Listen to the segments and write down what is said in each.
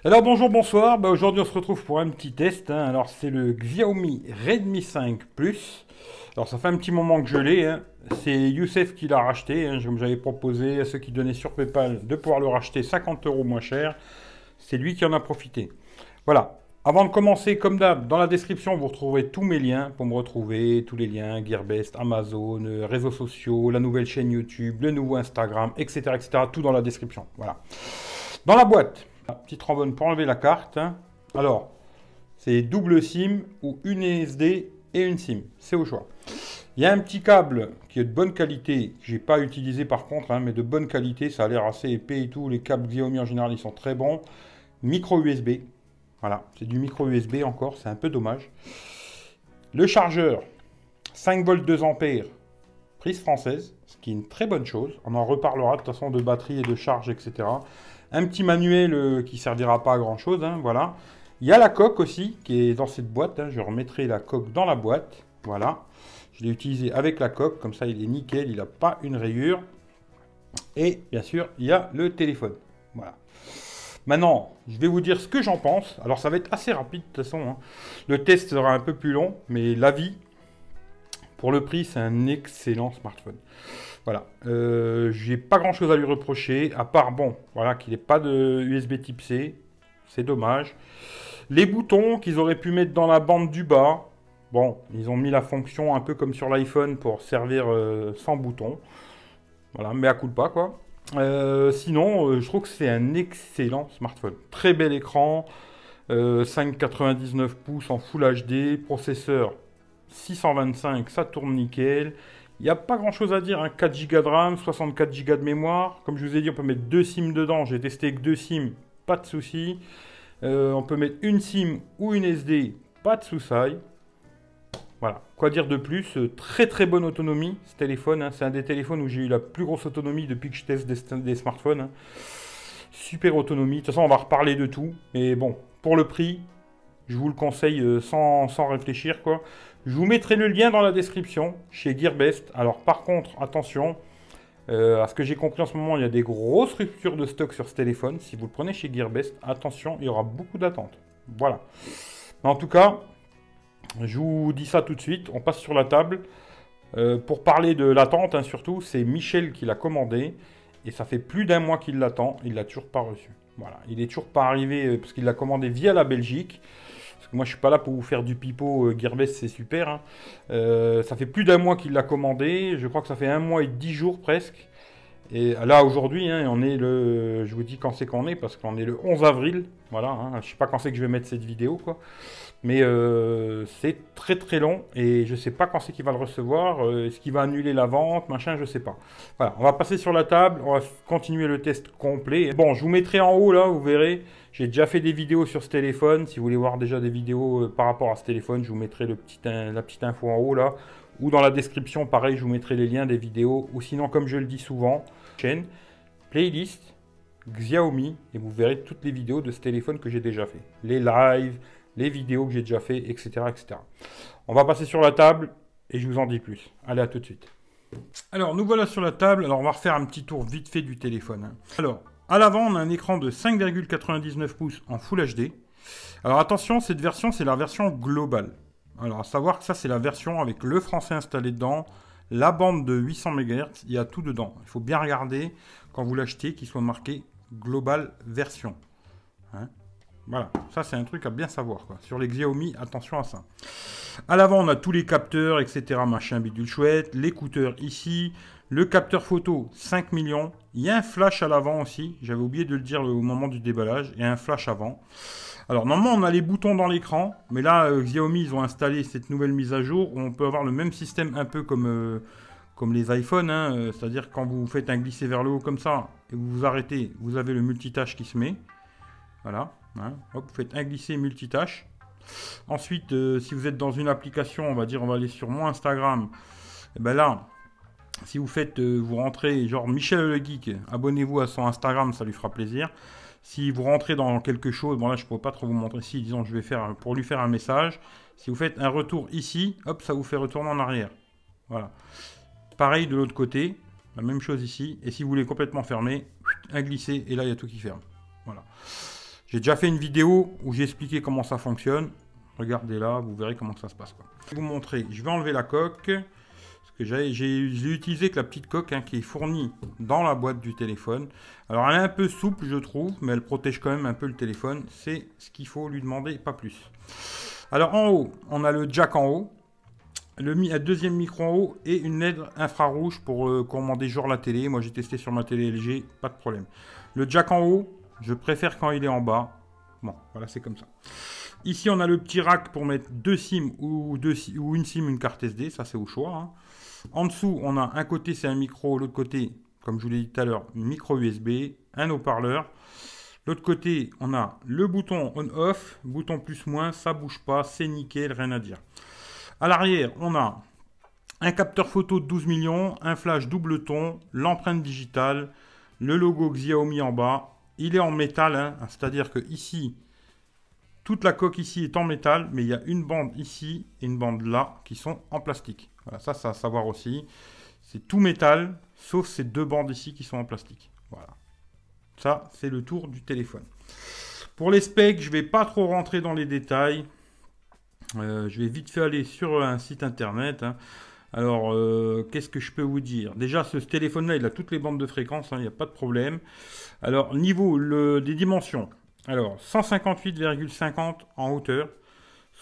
Alors bonjour, bonsoir. Aujourd'hui on se retrouve pour un petit test, hein. Alors c'est le Xiaomi Redmi 5 Plus. Alors ça fait un petit moment que je l'ai, hein. C'est Youssef qui l'a racheté, hein. Comme j'avais proposé à ceux qui donnaient sur PayPal de pouvoir le racheter 50 euros moins cher. C'est lui qui en a profité. Voilà. Avant de commencer, comme d'hab, dans la description, vous retrouverez tous mes liens pour me retrouver, tous les liens, Gearbest, Amazon, réseaux sociaux, la nouvelle chaîne YouTube, le nouveau Instagram, etc., etc. Tout dans la description. Voilà. Dans la boîte, petite trombone pour enlever la carte, hein. Alors, c'est double SIM ou une SD et une SIM. C'est au choix. Il y a un petit câble qui est de bonne qualité, que j'ai pas utilisé par contre, hein, mais de bonne qualité. Ça a l'air assez épais et tout. Les câbles Xiaomi en général, ils sont très bons. Micro USB. Voilà, c'est du micro USB encore, c'est un peu dommage. Le chargeur, 5 volts 2 ampères, prise française, ce qui est une très bonne chose. On en reparlera de toute façon de batterie et de charge, etc. Un petit manuel qui servira pas à grand chose, hein, voilà. Il y a la coque aussi qui est dans cette boîte, hein. Je remettrai la coque dans la boîte, voilà. Je l'ai utilisé avec la coque, comme ça il est nickel, il n'a pas une rayure. Et bien sûr, il y a le téléphone, voilà. Maintenant, je vais vous dire ce que j'en pense. Alors ça va être assez rapide de toute façon, hein. Le test sera un peu plus long, mais l'avis, pour le prix, c'est un excellent smartphone. Voilà. J'ai pas grand chose à lui reprocher, à part, bon, voilà, qu'il n'ait pas de USB type C. C'est dommage. Les boutons qu'ils auraient pu mettre dans la bande du bas. Bon, ils ont mis la fonction un peu comme sur l'iPhone pour servir sans bouton. Voilà, mais à coup de pas, quoi. Sinon, je trouve que c'est un excellent smartphone. Très bel écran, 5,99 pouces en Full HD, processeur 625, ça tourne nickel. Il n'y a pas grand chose à dire, hein. 4 Go de RAM, 64 Go de mémoire. Comme je vous ai dit, on peut mettre 2 SIM dedans. J'ai testé avec 2 SIM, pas de souci. On peut mettre une SIM ou une SD, pas de souci. Voilà, quoi dire de plus? Très très bonne autonomie ce téléphone, hein. C'est un des téléphones où j'ai eu la plus grosse autonomie depuis que je teste des smartphones, hein. Super autonomie, de toute façon on va reparler de tout, mais bon, pour le prix, je vous le conseille sans réfléchir, quoi. Je vous mettrai le lien dans la description chez Gearbest. Alors par contre, attention, à ce que j'ai compris en ce moment, il y a des grosses ruptures de stock sur ce téléphone. Si vous le prenez chez Gearbest, attention, il y aura beaucoup d'attentes. Voilà. Mais en tout cas, je vous dis ça tout de suite, on passe sur la table. Pour parler de l'attente, hein, surtout, c'est Michel qui l'a commandé. Et ça fait plus d'un mois qu'il l'attend, il l'a toujours pas reçu. Voilà, il est toujours pas arrivé parce qu'il l'a commandé via la Belgique. Parce que moi je suis pas là pour vous faire du pipeau, Gearbest c'est super, hein. Ça fait plus d'un mois qu'il l'a commandé, je crois que ça fait un mois et 10 jours presque. Et là aujourd'hui, hein, on est le, je vous dis quand c'est qu'on est parce qu'on est le 11 avril, voilà, hein, je sais pas quand c'est que je vais mettre cette vidéo, quoi. Mais c'est très très long et je sais pas quand c'est qu'il va le recevoir. Est-ce qu'il va annuler la vente, machin, je sais pas. Voilà, on va passer sur la table, on va continuer le test complet. Bon, je vous mettrai en haut là, vous verrez. J'ai déjà fait des vidéos sur ce téléphone. Si vous voulez voir déjà des vidéos par rapport à ce téléphone, je vous mettrai la petite info en haut là. Ou dans la description, pareil, je vous mettrai les liens des vidéos. Ou sinon, comme je le dis souvent, chaîne, playlist, Xiaomi, et vous verrez toutes les vidéos de ce téléphone que j'ai déjà fait. Les lives, les vidéos que j'ai déjà fait, etc., etc. On va passer sur la table et je vous en dis plus. Allez, à tout de suite. Alors, nous voilà sur la table. Alors, on va refaire un petit tour vite fait du téléphone, hein. Alors, à l'avant, on a un écran de 5,99 pouces en Full HD. Alors, attention, cette version, c'est la version globale. Alors, à savoir que ça, c'est la version avec le français installé dedans, la bande de 800 MHz, il y a tout dedans. Il faut bien regarder quand vous l'achetez qu'il soit marqué Global Version, hein. Voilà, ça c'est un truc à bien savoir, quoi. Sur les Xiaomi, attention à ça. À l'avant, on a tous les capteurs, etc. Machin bidule chouette. L'écouteur ici. Le capteur photo, 5 millions. Il y a un flash à l'avant aussi. J'avais oublié de le dire au moment du déballage. Il y a un flash avant. Alors, normalement, on a les boutons dans l'écran. Mais là, Xiaomi, ils ont installé cette nouvelle mise à jour où on peut avoir le même système un peu comme les iPhones, hein. C'est-à-dire quand vous faites un glisser vers le haut comme ça et vous vous arrêtez, vous avez le multitâche qui se met. Voilà. Hein, hop, vous faites un glisser multitâche. Ensuite, si vous êtes dans une application, on va dire, on va aller sur mon Instagram. Et ben là, si vous faites, vous rentrez, genre Michel le Geek, abonnez-vous à son Instagram, ça lui fera plaisir. Si vous rentrez dans quelque chose, bon là, je ne pourrais pas trop vous montrer. Si, disons, je vais faire, pour lui faire un message. Si vous faites un retour ici, hop, ça vous fait retourner en arrière. Voilà. Pareil de l'autre côté, la même chose ici. Et si vous voulez complètement fermer, un glisser, et là, il y a tout qui ferme. Voilà. J'ai déjà fait une vidéo où j'ai expliqué comment ça fonctionne. Regardez là, vous verrez comment ça se passe, quoi. Je vais vous montrer. Je vais enlever la coque. Parce que j'ai utilisé que la petite coque hein, qui est fournie dans la boîte du téléphone. Alors elle est un peu souple, je trouve, mais elle protège quand même un peu le téléphone. C'est ce qu'il faut lui demander, pas plus. Alors en haut, on a le jack en haut. Un deuxième micro en haut et une LED infrarouge pour commander genre la télé. Moi j'ai testé sur ma télé LG, pas de problème. Le jack en haut, je préfère quand il est en bas. Bon, voilà, c'est comme ça. Ici, on a le petit rack pour mettre deux SIM ou une SIM, une carte SD. Ça, c'est au choix. Hein. En dessous, on a un côté, c'est un micro. L'autre côté, comme je vous l'ai dit tout à l'heure, micro USB, un haut-parleur. L'autre côté, on a le bouton on-off, bouton plus-moins. Ça bouge pas, c'est nickel, rien à dire. À l'arrière, on a un capteur photo de 12 millions, un flash double ton, l'empreinte digitale, le logo Xiaomi en bas. Il est en métal, hein, c'est-à-dire que ici, toute la coque ici est en métal, mais il y a une bande ici et une bande là qui sont en plastique. Voilà, ça, c'est à savoir aussi. C'est tout métal, sauf ces deux bandes ici qui sont en plastique. Voilà. Ça, c'est le tour du téléphone. Pour les specs, je ne vais pas trop rentrer dans les détails. Je vais vite fait aller sur un site internet. Hein. Alors, qu'est-ce que je peux vous dire? Déjà, ce téléphone-là, il a toutes les bandes de fréquence, il n'y a pas de problème. Alors, niveau des dimensions. Alors, 158,50 en hauteur,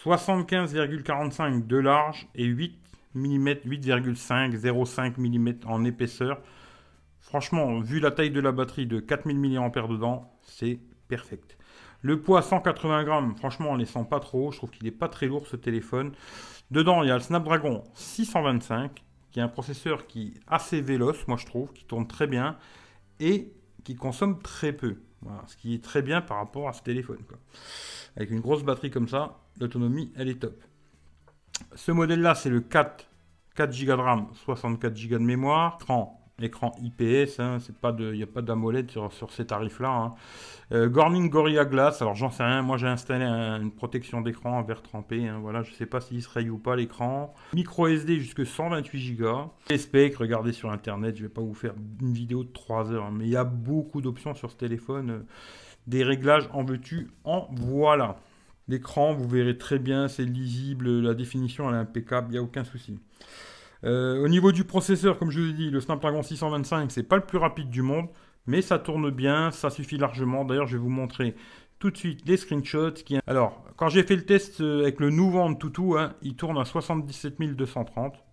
75,45 de large et 8 mm, 8,5, 0,5 mm en épaisseur. Franchement, vu la taille de la batterie de 4000 mAh dedans, c'est perfect. Le poids 180 grammes, franchement, on ne les sent pas trop. Je trouve qu'il n'est pas très lourd ce téléphone. Dedans, il y a le Snapdragon 625, qui est un processeur qui est assez véloce, moi je trouve, qui tourne très bien et qui consomme très peu. Voilà, ce qui est très bien par rapport à ce téléphone, quoi. Avec une grosse batterie comme ça, l'autonomie, elle est top. Ce modèle-là, c'est le 4 Go de RAM, 64 Go de mémoire. Écran IPS, hein, il n'y a pas d'AMOLED sur ces tarifs-là. Hein. Corning Gorilla Glass, alors j'en sais rien, moi j'ai installé une protection d'écran en verre trempé, hein, voilà, je ne sais pas s'il se raye ou pas l'écran. Micro SD jusque 128 Go. Les specs, regardez sur internet, je ne vais pas vous faire une vidéo de 3 heures, hein, mais il y a beaucoup d'options sur ce téléphone. Des réglages en veux-tu, en voilà. L'écran, vous verrez très bien, c'est lisible, la définition elle est impeccable, il n'y a aucun souci. Au niveau du processeur, comme je vous ai dit, le Snapdragon 625, c'est pas le plus rapide du monde, mais ça tourne bien, ça suffit largement. D'ailleurs, je vais vous montrer tout de suite les screenshots. Alors, quand j'ai fait le test avec le nouveau Antutu, hein, il tourne à 77 230.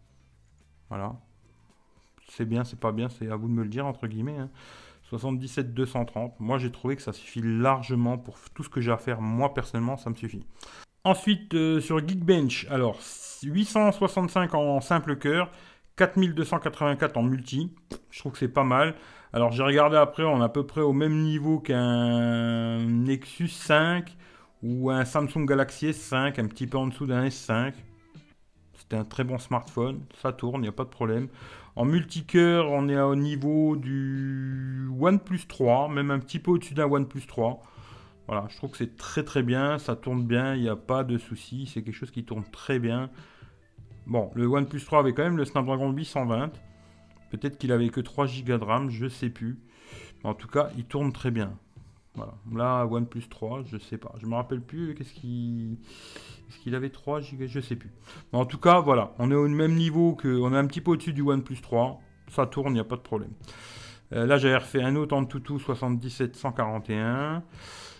Voilà. C'est bien, c'est pas bien, c'est à vous de me le dire, entre guillemets. Hein. 77 230. Moi, j'ai trouvé que ça suffit largement pour tout ce que j'ai à faire. Moi, personnellement, ça me suffit. Ensuite, sur Geekbench, alors 865 en simple cœur, 4284 en multi. Je trouve que c'est pas mal. Alors j'ai regardé après, on est à peu près au même niveau qu'un Nexus 5 ou un Samsung Galaxy S5, un petit peu en dessous d'un S5. C'était un très bon smartphone, ça tourne, il n'y a pas de problème. En multicœur, on est au niveau du OnePlus 3, même un petit peu au-dessus d'un OnePlus 3. Voilà, je trouve que c'est très très bien, ça tourne bien, il n'y a pas de souci, c'est quelque chose qui tourne très bien. Bon, le OnePlus 3 avait quand même le Snapdragon 820. Peut-être qu'il avait que 3 Go de RAM, je ne sais plus. Mais en tout cas, il tourne très bien. Voilà. Là, OnePlus 3, je ne sais pas. Je ne me rappelle plus est-ce qu'il avait 3 Go, je ne sais plus. Mais en tout cas, voilà, on est au même niveau on est un petit peu au-dessus du OnePlus 3. Ça tourne, il n'y a pas de problème. Là, j'avais refait un autre Antutu 77-141.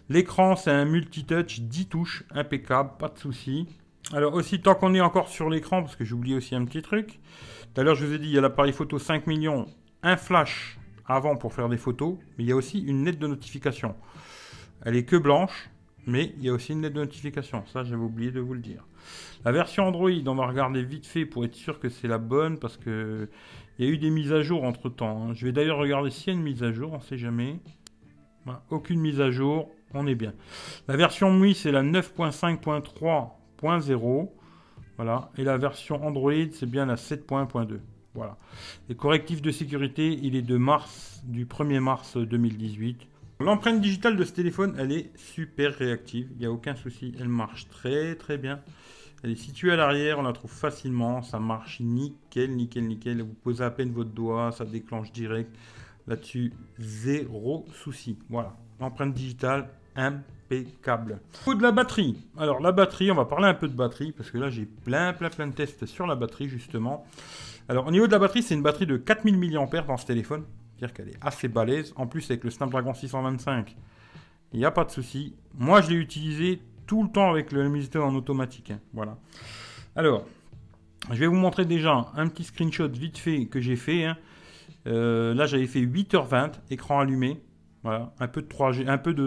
L'écran, c'est un multitouch, 10 touches, impeccable, pas de souci. Alors aussi, tant qu'on est encore sur l'écran, parce que j'ai oublié aussi un petit truc. Tout à l'heure, je vous ai dit, il y a l'appareil photo 5 millions, un flash avant pour faire des photos, mais il y a aussi une LED de notification. Elle est que blanche, mais il y a aussi une LED de notification. Ça, j'avais oublié de vous le dire. La version Android, on va regarder vite fait pour être sûr que c'est la bonne, parce que il y a eu des mises à jour entre-temps. Hein. Je vais d'ailleurs regarder s'il y a une mise à jour, on ne sait jamais. Voilà, aucune mise à jour, on est bien. La version MIUI, c'est la 9.5.3.0. Voilà. Et la version Android, c'est bien la 7.2. Voilà. Les correctifs de sécurité, il est du 1er mars 2018. L'empreinte digitale de ce téléphone, elle est super réactive. Il n'y a aucun souci. Elle marche très très bien. Elle est située à l'arrière, on la trouve facilement. Ça marche nickel, nickel, nickel. Vous posez à peine votre doigt, ça déclenche direct. Là-dessus, zéro souci. Voilà. L'empreinte digitale, impeccable. Au niveau de la batterie. Alors la batterie, on va parler un peu de batterie parce que là j'ai plein de tests sur la batterie justement. Alors au niveau de la batterie, c'est une batterie de 4000 mAh dans ce téléphone. C'est-à-dire qu'elle est assez balèze. En plus avec le Snapdragon 625, il n'y a pas de souci. Moi je l'ai utilisé tout le temps avec le luminosité en automatique. Hein. Voilà. Alors, je vais vous montrer déjà un petit screenshot vite fait que j'ai fait. Hein. Là j'avais fait 8h20, écran allumé. Voilà, un peu de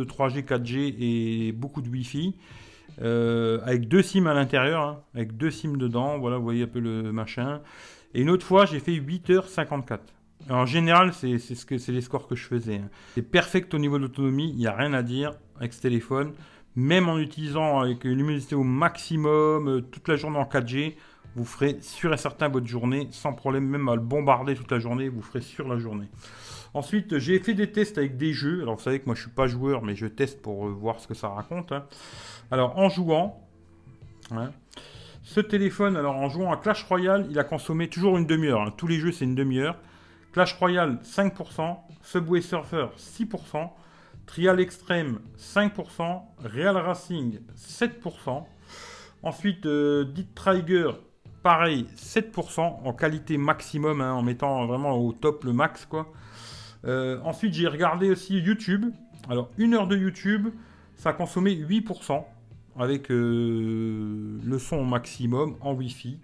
3G, 4G et beaucoup de Wi-Fi. Avec 2 SIM à l'intérieur, hein, avec 2 SIM dedans. Voilà, vous voyez un peu le machin. Et une autre fois, j'ai fait 8h54. En général, c'est les scores que je faisais. Hein. C'est perfect au niveau de l'autonomie, il n'y a rien à dire avec ce téléphone. Même en utilisant avec une luminosité au maximum, toute la journée en 4G, vous ferez sûr et certain votre journée sans problème, même à le bombarder toute la journée, vous ferez sur la journée. Ensuite, j'ai fait des tests avec des jeux. Alors, vous savez que moi, je ne suis pas joueur, mais je teste pour voir ce que ça raconte. Hein. Alors, en jouant, hein, ce téléphone, alors en jouant à Clash Royale, il a consommé toujours une demi-heure. Hein. Tous les jeux, c'est une demi-heure. Clash Royale, 5%. Subway Surfer, 6%. Trial Extreme, 5%. Real Racing, 7%. Ensuite, Dit Trigger, pareil, 7% en qualité maximum, hein, en mettant vraiment au top le max, quoi. Ensuite, j'ai regardé aussi YouTube. Alors, 1 heure de YouTube, ça a consommé 8% avec le son au maximum en Wi-Fi.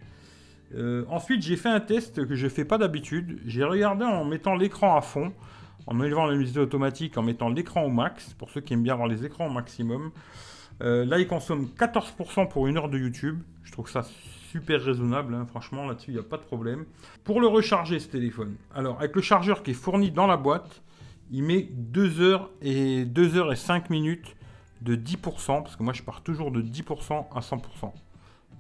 Ensuite, j'ai fait un test que je ne fais pas d'habitude. J'ai regardé en mettant l'écran à fond, en élevant la luminosité automatique, en mettant l'écran au max, pour ceux qui aiment bien avoir les écrans au maximum. Là, il consomme 14% pour 1 heure de YouTube. Je trouve ça super raisonnable, hein. Franchement, là-dessus, il n'y a pas de problème. Pour le recharger, ce téléphone, alors, avec le chargeur qui est fourni dans la boîte, il met 2 heures et 5 minutes de 10%, parce que moi, je pars toujours de 10% à 100%.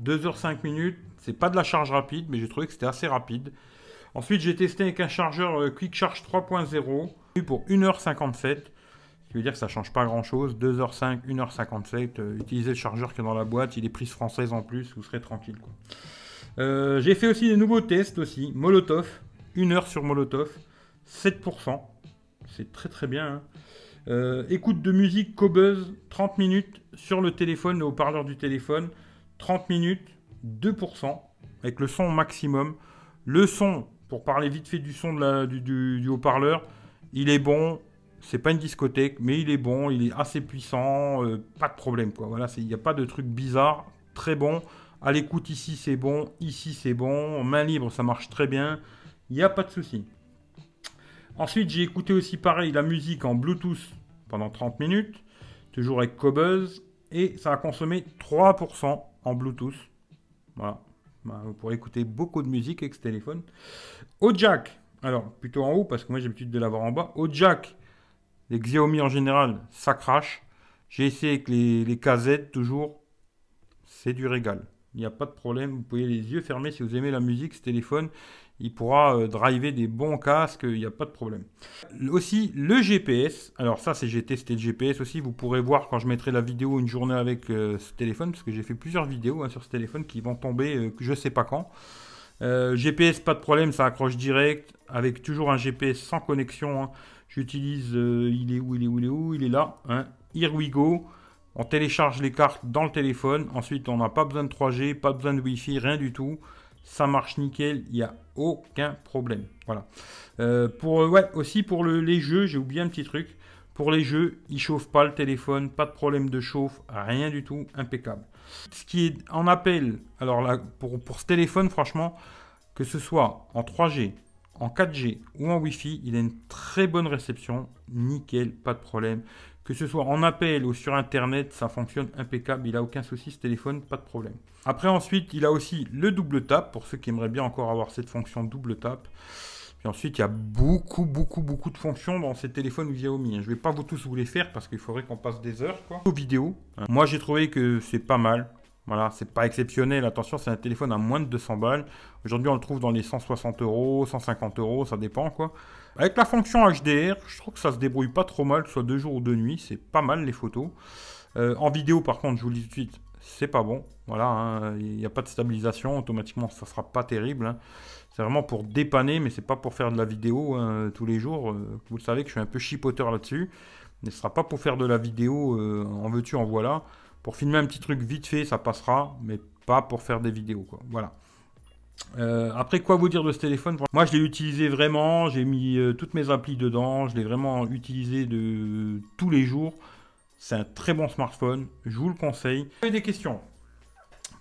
2 heures 5 minutes, c'est pas de la charge rapide, mais j'ai trouvé que c'était assez rapide. Ensuite, j'ai testé avec un chargeur Quick Charge 3.0 pour 1h57. Ce qui veut dire que ça ne change pas grand chose. 2h05, 1h57. Utilisez le chargeur qui est dans la boîte. Il est prise française en plus. Vous serez tranquille, quoi. J'ai fait aussi des nouveaux tests aussi. Molotov. 1 heure sur Molotov. 7%. C'est très très bien. Hein. Écoute de musique Qobuz. 30 minutes sur le téléphone, le haut-parleur du téléphone. 30 minutes. 2%. Avec le son au maximum. Le son, pour parler vite fait du son du haut-parleur, il est bon. C'est pas une discothèque, mais il est bon, il est assez puissant, pas de problème, quoi. Voilà, il n'y a pas de truc bizarre, très bon. À l'écoute ici c'est bon, ici c'est bon, main libre ça marche très bien, il n'y a pas de souci. Ensuite j'ai écouté aussi pareil la musique en Bluetooth pendant 30 minutes, toujours avec Qobuz, et ça a consommé 3% en Bluetooth. Voilà, vous pourrez écouter beaucoup de musique avec ce téléphone. Au jack, alors plutôt en haut parce que moi j'ai l'habitude de l'avoir en bas, au jack. Les Xiaomi en général, ça crache. J'ai essayé avec les KZ toujours. C'est du régal. Il n'y a pas de problème. Vous pouvez les yeux fermés si vous aimez la musique. Ce téléphone, il pourra driver des bons casques. Il n'y a pas de problème. Aussi, le GPS. Alors ça, j'ai testé le GPS aussi. Vous pourrez voir quand je mettrai la vidéo une journée avec ce téléphone. Parce que j'ai fait plusieurs vidéos sur ce téléphone qui vont tomber je ne sais pas quand. GPS, pas de problème. Ça accroche direct. Avec toujours un GPS sans connexion. Hein. J'utilise, il est où? Il est là. Hein. Here we go. On télécharge les cartes dans le téléphone. Ensuite, on n'a pas besoin de 3G, pas besoin de Wi-Fi, rien du tout. Ça marche nickel. Il n'y a aucun problème. Voilà. Aussi pour les jeux, j'ai oublié un petit truc. Pour les jeux, il ne chauffe pas le téléphone. Pas de problème de chauffe. Rien du tout. Impeccable. Ce qui est en appel, alors là, pour ce téléphone, franchement, que ce soit en 3G, en 4G ou en Wi-Fi, il a une très bonne réception, nickel, pas de problème. Que ce soit en appel ou sur Internet, ça fonctionne impeccable, il n'a aucun souci ce téléphone, pas de problème. Après ensuite, il a aussi le double tap, pour ceux qui aimeraient bien encore avoir cette fonction double tap. Puis ensuite, il y a beaucoup de fonctions dans ces téléphones Xiaomi. Je ne vais pas tous vous les faire parce qu'il faudrait qu'on passe des heures, quoi. Aux vidéos, moi j'ai trouvé que c'est pas mal. Voilà, c'est pas exceptionnel. Attention, c'est un téléphone à moins de 200 balles. Aujourd'hui, on le trouve dans les 160 €, 150 €, ça dépend, quoi. Avec la fonction HDR, je trouve que ça se débrouille pas trop mal, que ce soit de jour ou de nuit. C'est pas mal, les photos. En vidéo, par contre, je vous le dis tout de suite, c'est pas bon. Voilà, hein, il n'y a pas de stabilisation. Automatiquement, ça sera pas terrible. Hein. C'est vraiment pour dépanner, mais c'est pas pour faire de la vidéo tous les jours. Vous le savez que je suis un peu chipoteur là-dessus. Ne sera pas pour faire de la vidéo en veux-tu, en voilà. Pour filmer un petit truc vite fait, ça passera, mais pas pour faire des vidéos, quoi. Voilà. Après, quoi vous dire de ce téléphone? Moi, je l'ai utilisé vraiment, j'ai mis toutes mes applis dedans, je l'ai vraiment utilisé de tous les jours. C'est un très bon smartphone, je vous le conseille. Si vous avez des questions,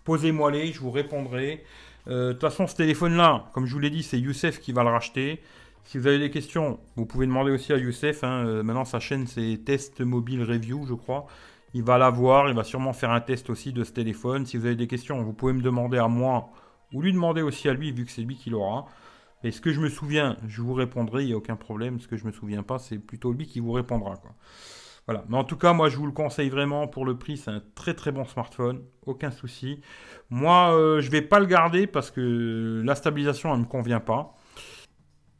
posez-moi les, je vous répondrai. De toute façon, ce téléphone-là, comme je vous l'ai dit, c'est Youssef qui va le racheter. Si vous avez des questions, vous pouvez demander aussi à Youssef. Hein. Maintenant, sa chaîne, c'est Test Mobile Review, je crois. Il va la voir, il va sûrement faire un test aussi de ce téléphone. Si vous avez des questions, vous pouvez me demander à moi ou lui demander aussi à lui, vu que c'est lui qui l'aura. Et ce que je me souviens, je vous répondrai, il n'y a aucun problème. Ce que je ne me souviens pas, c'est plutôt lui qui vous répondra, quoi. Voilà. Mais en tout cas, moi, je vous le conseille vraiment pour le prix. C'est un très très bon smartphone. Aucun souci. Moi, je ne vais pas le garder parce que la stabilisation, elle ne me convient pas.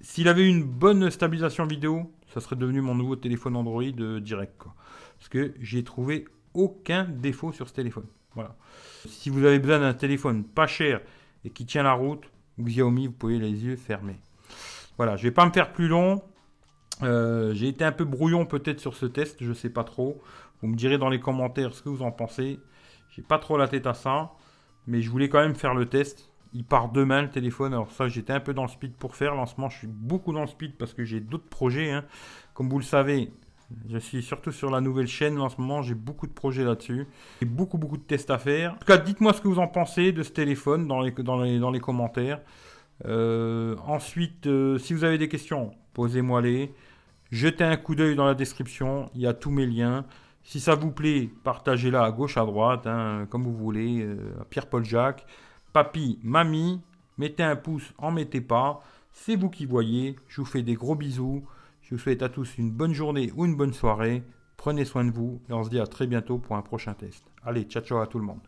S'il avait une bonne stabilisation vidéo, ça serait devenu mon nouveau téléphone Android direct, quoi. Parce que j'ai trouvé aucun défaut sur ce téléphone. Voilà. Si vous avez besoin d'un téléphone pas cher et qui tient la route, Xiaomi, vous pouvez les yeux fermés. Voilà, je ne vais pas me faire plus long. J'ai été un peu brouillon peut-être sur ce test, je ne sais pas trop. Vous me direz dans les commentaires ce que vous en pensez. J'ai pas trop la tête à ça, mais je voulais quand même faire le test. Il part demain le téléphone, alors ça j'étais un peu dans le speed pour faire. Là, en ce moment je suis beaucoup dans le speed parce que j'ai d'autres projets. Hein. Comme vous le savez, je suis surtout sur la nouvelle chaîne. Là, en ce moment j'ai beaucoup de projets là-dessus. J'ai beaucoup de tests à faire. En tout cas, dites-moi ce que vous en pensez de ce téléphone dans les commentaires. Ensuite, si vous avez des questions, posez-moi-les. Jetez un coup d'œil dans la description, il y a tous mes liens. Si ça vous plaît, partagez-la à gauche, à droite, hein, comme vous voulez, à Pierre-Paul Jacques. Papy, mamie, mettez un pouce, en mettez pas. C'est vous qui voyez. Je vous fais des gros bisous. Je vous souhaite à tous une bonne journée ou une bonne soirée. Prenez soin de vous et on se dit à très bientôt pour un prochain test. Allez, ciao ciao à tout le monde.